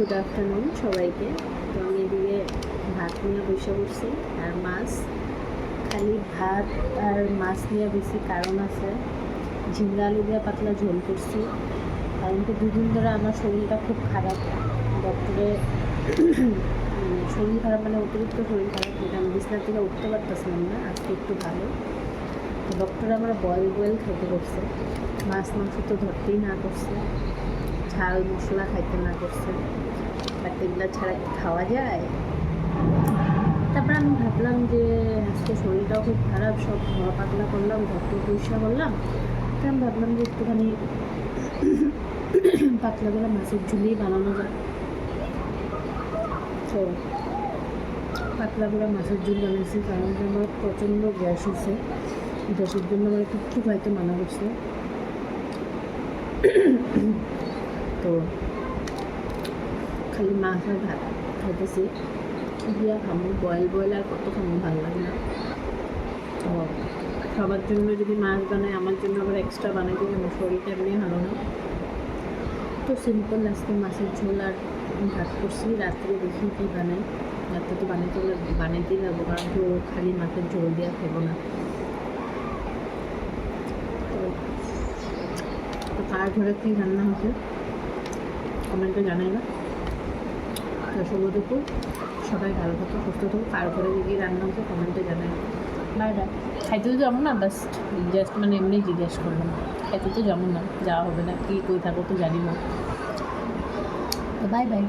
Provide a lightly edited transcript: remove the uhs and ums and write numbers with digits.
Good afternoon সবাইকে। তো আমি এদিকে ভাত নিয়ে বসে পড়ছি আর মাছ, খালি ভাত আর মাছ নিয়ে বেশি কারণ আছে। ঝিঙ্গা আলু দিয়ে পাতলা ঝোল করছি, কারণ তো দুদিন ধরে আমার শরীরটা খুব খারাপ। ডক্টরে শরীর খারাপ মানে অতিরিক্ত শরীর খারাপ, যেটা আমি বিছানা থেকে উঠতে পারতেছিলাম না। আজকে একটু ভালো। তো ডক্টর আমার বয়েল খাইতে করছে, মাছ মাংস তো ধরতেই না করছে, ঝাল মশলা খাইতে না করছে, বাট এগুলো ছাড়া কি খাওয়া যায়? তারপর আমি ভাবলাম যে আজকে শরীরটাও খুব খারাপ, সব ধোয়া পাতলা করলাম, ডক্টর পরিষ্কার করলাম। তো আমি ভাবলাম যে একটুখানি পাতলা করে মাছের ঝুলিয়ে বানানো যায়। তো পাতলা করে মাছের ঝুল বানিয়েছি, কারণ আমার প্রচণ্ড গ্যাস হচ্ছে। গ্যাসের জন্য আমার একটু খাইতে মানা করছে। তো খালি মাছ আর ভাত খাইতেছি। কী দিয়া খামো? বয়েল আর কত খামো, ভালো লাগে না। তো সবার জন্য যদি মাছ বানাই, আমার জন্য আবার এক্সট্রা বানাই দিই, আমার শরীরটা এমনি ভালো না। তো সিম্পল আজকে মাছের ঝোল আর ভাত করছি। রাত্রে দেখি কী বানাই। রাত্রে তো বানাইতেই যাবো, কারণ তো খালি মাছের ঝোল দেওয়া খাবো না। তো কার ঘরে কী রান্না হচ্ছে কমেন্টে জানাই না। তো শুভ দুপুর, সবাই ভালো থাকো, সুস্থ থাকো। কার ঘরে কী রান্না হচ্ছে কমেন্টে জানাই। Bye bye. খাইতে তো যাবো না, জাস্ট মানে এমনি জিজ্ঞেস করলাম। খাইতে তো যাবো না, যাওয়া হবে না, কী কই থাকো তো জানি না। তো বাই বাই।